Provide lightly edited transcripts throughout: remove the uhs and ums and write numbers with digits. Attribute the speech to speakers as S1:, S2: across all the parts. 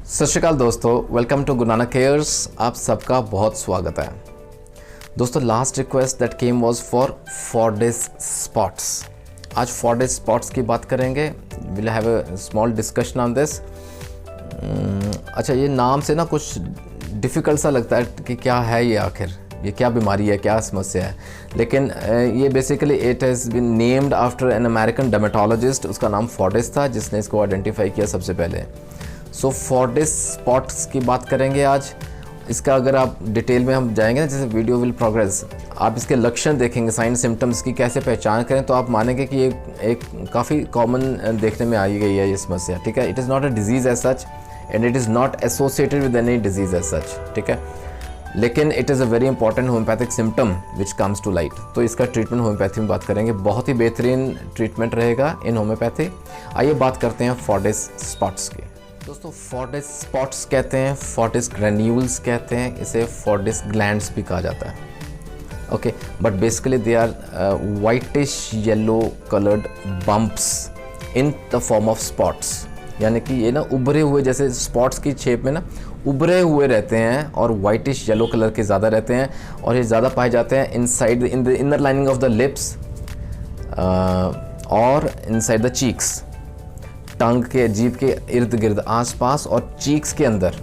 S1: सत श्री अकाल दोस्तों, welcome to Guru Nanak cares. आप सबका बहुत स्वागत है दोस्तों। Last request that came was for Fordyce spots. आज फोर्डिस स्पॉट्स की बात करेंगे। Will have a small discussion on this. अच्छा, ये नाम से ना कुछ डिफ़िकल्ट सा लगता है कि क्या है ये, आखिर ये क्या बीमारी है, क्या समस्या है। लेकिन ये basically it has been named after an American dermatologist. उसका नाम फोर्डिस था, जिसने इसको आइडेंटिफाई किया सबसे पहले। सो फोर्डिस स्पॉट्स की बात करेंगे आज। इसका अगर आप डिटेल में हम जाएंगे ना, जैसे वीडियो विल प्रोग्रेस, आप इसके लक्षण देखेंगे, साइन सिम्टम्स की कैसे पहचान करें, तो आप मानेंगे कि ये एक काफ़ी कॉमन देखने में आई गई है ये समस्या। ठीक है, it is not a disease as such and it is not associated with any disease as such. ठीक है, लेकिन it is a very important homoeopathic symptom which comes to light. तो इसका ट्रीटमेंट होम्योपैथी में बात करेंगे। बहुत ही बेहतरीन ट्रीटमेंट रहेगा इन होम्योपैथी। आइए बात करते हैं फोर्डिस स्पॉट्स की। दोस्तों, फोर्डिस स्पॉट्स कहते हैं, फोर्डिस ग्रैन्यूल्स कहते हैं, इसे फोर्डिस ग्लैंड्स भी कहा जाता है। Okay, but basically they are whitish yellow coloured bumps in the form of spots. यानी कि ये ना उभरे हुए, जैसे स्पॉट्स की शेप में ना उभरे हुए रहते हैं और वाइटिश येलो कलर के ज़्यादा रहते हैं, और ये ज़्यादा पाए जाते हैं inside in the inner lining of the lips और इनसाइड द चीक्स। टंग के, जीभ के इर्द गिर्द, आसपास और चीक्स के अंदर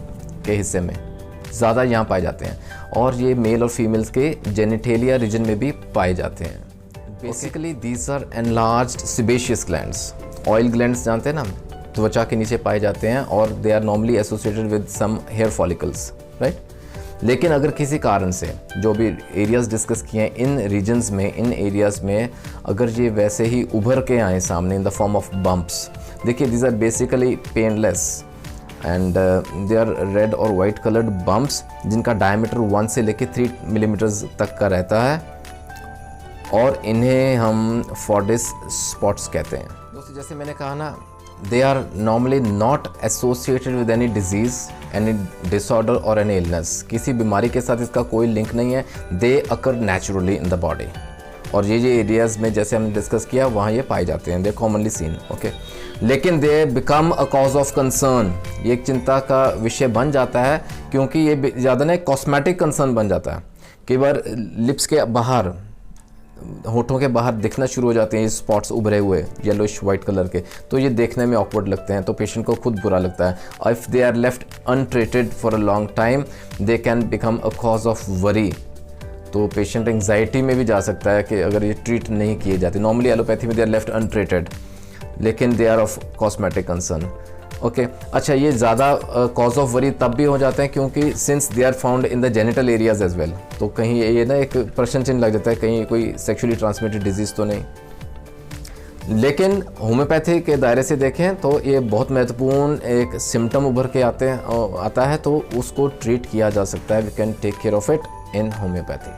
S1: के हिस्से में ज़्यादा यहाँ पाए जाते हैं, और ये मेल और फीमेल्स के जेनिटेलिया रीजन में भी पाए जाते हैं। Basically these are enlarged sebaceous glands. Oil glands जानते हैं ना, त्वचा के नीचे पाए जाते हैं, और they are normally associated with some hair follicles, right. लेकिन अगर किसी कारण से जो भी एरियाज़ डिस्कस किए हैं इन रीजन्स में, इन एरियाज़ में अगर ये वैसे ही उभर के आए सामने in the form of bumps, देखिए these are basically painless and they are red और वाइट कलर्ड बम्प्स, जिनका डायमीटर 1 से लेकर 3 मिलीमीटर्स तक का रहता है, और इन्हें हम फोर्डिस स्पॉट्स कहते हैं। दोस्तों, जैसे मैंने कहा ना, they are normally not associated with any disease, any disorder or any illness। किसी बीमारी के साथ इसका कोई लिंक नहीं है। they occur naturally in the body, और ये एरियाज़ में जैसे हमने डिस्कस किया वहाँ ये पाए जाते हैं, they commonly seen। ओके, लेकिन they become a cause of concern। ये एक चिंता का विषय बन जाता है, क्योंकि ये ज़्यादा ना एक कॉस्मेटिक कंसर्न बन जाता है। कई बार लिप्स के बाहर, होठों के बाहर दिखना शुरू हो जाते हैं ये स्पॉट्स उभरे हुए येलोइश वाइट कलर के, तो ये देखने में ऑकवर्ड लगते हैं, तो पेशेंट को खुद बुरा लगता है। If they are left untreated for a long time, they can become a cause of worry. तो पेशेंट एंग्जाइटी में भी जा सकता है कि अगर ये ट्रीट नहीं किए जाते। नॉर्मली एलोपैथी में दे आर लेफ्ट अनट्रीटेड, लेकिन they are of cosmetic concern. Okay, अच्छा, ये ज़्यादा कॉज ऑफ वरी तब भी हो जाते हैं क्योंकि since they are found in the genital areas as well. तो कहीं ये ना एक प्रश्न चिन्ह लग जाता है, कहीं कोई सेक्सुअली ट्रांसमिटेड डिजीज़ तो नहीं। लेकिन होम्योपैथी के दायरे से देखें तो ये बहुत महत्वपूर्ण एक सिम्टम उभर के आता है, तो उसको ट्रीट किया जा सकता है। We can take care of it in homoeopathy.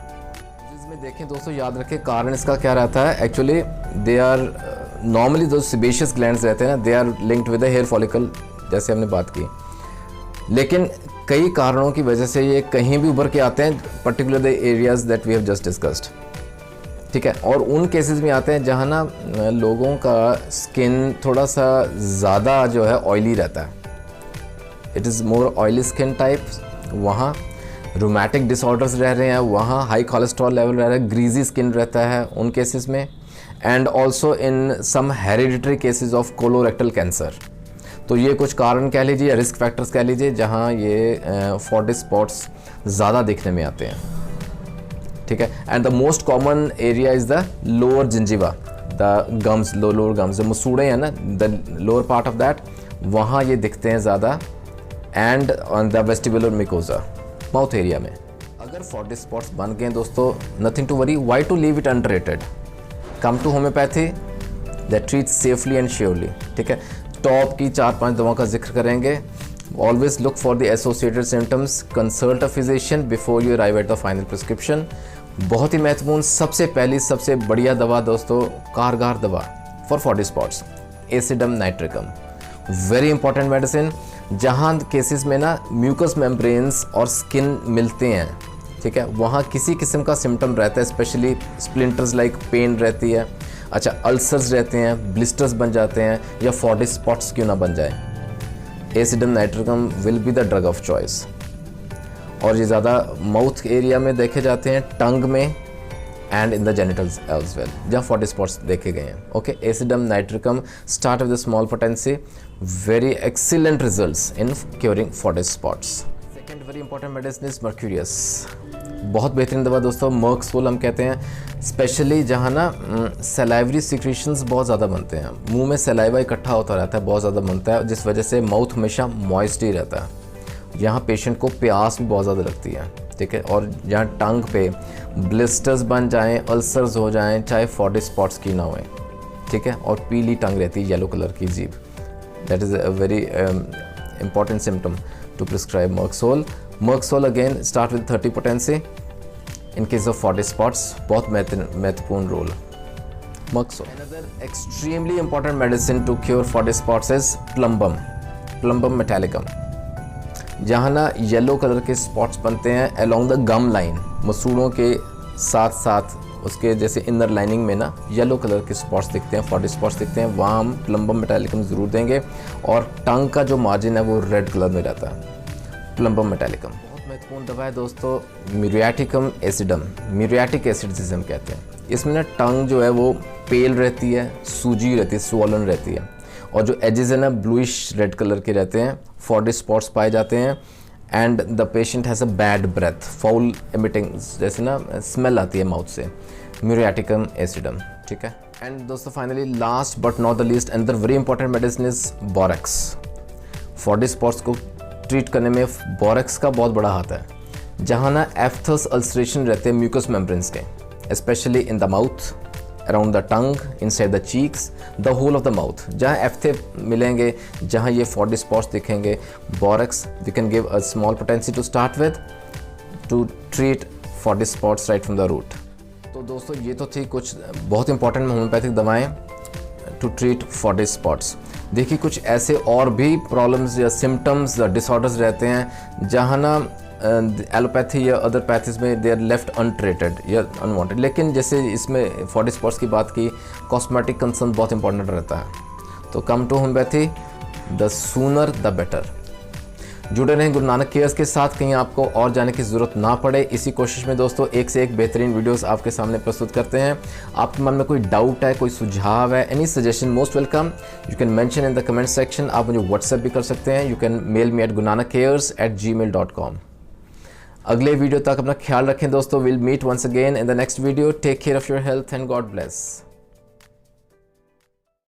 S1: इसमें देखें दोस्तों, याद रखें कारण इसका क्या रहता है। एक्चुअली दे आर नॉर्मली जो सिबेशियस ग्लैंड्स रहते हैं ना, they are linked with the hair follicle, जैसे हमने बात की। लेकिन कई कारणों की वजह से ये कहीं भी उभर के आते हैं, particular the areas that we have just discussed. ठीक है, और उन केसेस में आते हैं जहाँ ना लोगों का स्किन थोड़ा सा ज़्यादा जो है ऑयली रहता है, it is more oily skin type. वहाँ रूमेटिक डिसऑर्डर्स रह रहे हैं, वहाँ हाई कोलेस्ट्रॉल लेवल रह रहा है, ग्रीजी स्किन रहता है उन केसेस में, and also in some hereditary cases of colorectal cancer. तो ये कुछ कारण कह लीजिए, रिस्क फैक्टर्स कह लीजिए, जहाँ ये फोर्डिस स्पॉट्स ज़्यादा देखने में आते हैं। ठीक है, and the most common area is the lower gingiva, the gums, lower gums, जो मसूड़े हैं ना, the lower part of that, वहाँ ये दिखते हैं ज़्यादा, and on the vestibular mucosa, mouth area में। अगर फोर्डिस स्पॉट्स बन गए दोस्तों, nothing to worry, why to leave it untreated. Come to homeopathy that treat safely and surely. ठीक है, टॉप की 4-5 दवाओं का जिक्र करेंगे। Always look for the associated symptoms, consult a physician before you arrive at the final prescription. बहुत ही महत्वपूर्ण, सबसे पहली सबसे बढ़िया दवा दोस्तों, कारगर दवा for Fordyce spots, acidum nitricum. Very important medicine. जहाँ केसेस में ना म्यूकस मेम्ब्रेन्स और स्किन मिलते हैं, ठीक है, वहाँ किसी किस्म का सिम्टम रहता है, स्पेशली स्प्लिंटर्स लाइक पेन रहती है, अच्छा अल्सर्स रहते हैं, ब्लिस्टर्स बन जाते हैं, या फोर्डिस स्पॉट्स क्यों ना बन जाए। एसिडम nitricum will be the drug of choice. और ये ज़्यादा माउथ एरिया में देखे जाते हैं, टंग में and in the genitals as well, जहाँ 40 स्पॉट्स देखे गए हैं। Okay, acidum nitricum start with small potency, very excellent results in curing 40 spots. Second very important medicine is mercurius, बहुत बेहतरीन दवा दोस्तों, मर्क्सोल हम कहते हैं। स्पेशली जहाँ ना सलाइवरी सिक्रीशंस बहुत ज़्यादा बनते हैं, मुंह में सलाइवा इकट्ठा होता रहता है, बहुत ज़्यादा बनता है, जिस वजह से माउथ हमेशा मॉइस्ट ही रहता है। यहाँ पेशेंट को प्यास भी बहुत ज़्यादा लगती है, ठीक है। और जहाँ टंग पे ब्लिस्टर्स बन जाएं, अल्सर्स हो जाएं, चाहे 40 स्पॉट्स की ना होए, ठीक है, और पीली टंग रहती है, येलो कलर की जीभ, that is a very important symptom to prescribe merc sol. Merc sol again start with 30 potency, in case of 40 spots बहुत महत्वपूर्ण role merc sol. Another extremely important medicine to cure 40 spots is plumbum metallicum. जहाँ ना yellow colour के spots बनते हैं along the gum line, मसूड़ों के साथ साथ उसके जैसे इनर लाइनिंग में ना येलो कलर के स्पॉट्स दिखते हैं, 40 स्पॉट्स दिखते हैं, वहाँ हम प्लम्बम मेटालिकम ज़रूर देंगे। और टंग का जो मार्जिन है वो रेड कलर में रहता है। प्लम्बम मेटालिकम बहुत महत्वपूर्ण दवा है दोस्तों। म्यूरियाटिकम एसिडम, म्यूरियाटिक एसिड जिसे हम कहते हैं, इसमें ना टंग जो है वो पेल रहती है, सूजी रहती है, स्वॉलन रहती है, और जो एजेस है ना ब्लूइश रेड कलर के रहते हैं, 40 स्पॉट्स पाए जाते हैं। And the patient has a bad breath, foul emitting, जैसे ना स्मेल आती है माउथ से, म्यूरियाटिकम एसिडम, ठीक है। एंड दोस्तों finally last but not the least another very important medicine is borax. 40 spots को ट्रीट करने में बोरेक्स का बहुत बड़ा हाथ है। जहाँ ना एफ्थस अल्सरेशन रहते हैं म्यूकस मेम्ब्रेन्स के, specially in the mouth, around the tongue, inside the cheeks, the whole of the mouth, जहाँ एफ्थे मिलेंगे, जहाँ ये 40 स्पॉट्स दिखेंगे, borax we can give a small potency to start with to treat 40 spots right from the root. तो दोस्तों ये तो थी कुछ बहुत इंपॉर्टेंट होम्योपैथिक दवाएं टू ट्रीट 40 स्पॉट्स। देखिए कुछ ऐसे और भी प्रॉब्लम्स या सिम्टम्स डिसऑर्डर्स रहते हैं जहाँ ना एलोपैथी या अदर पैथीज में दे आर लेफ्ट अनट्रीटेड या अनवांटेड, लेकिन जैसे इसमें 40 स्पॉट्स की बात की, कॉस्मेटिक कंसर्न बहुत इंपॉर्टेंट रहता है। तो come to homeopathy, the sooner the better. जुड़े रहें गुरु नानक केयर्स के साथ, कहीं आपको और जाने की ज़रूरत ना पड़े। इसी कोशिश में दोस्तों एक से एक बेहतरीन वीडियोस आपके सामने प्रस्तुत करते हैं। आपके मन में कोई डाउट है, कोई सुझाव है, any suggestion, most welcome, you can mention in the comment section. आप मुझे व्हाट्सएप भी कर सकते हैं, you can mail me at gurunanak@gmail.com। अगले वीडियो तक अपना ख्याल रखें दोस्तों। Will meet once again in the next video. Take care of your health and God bless.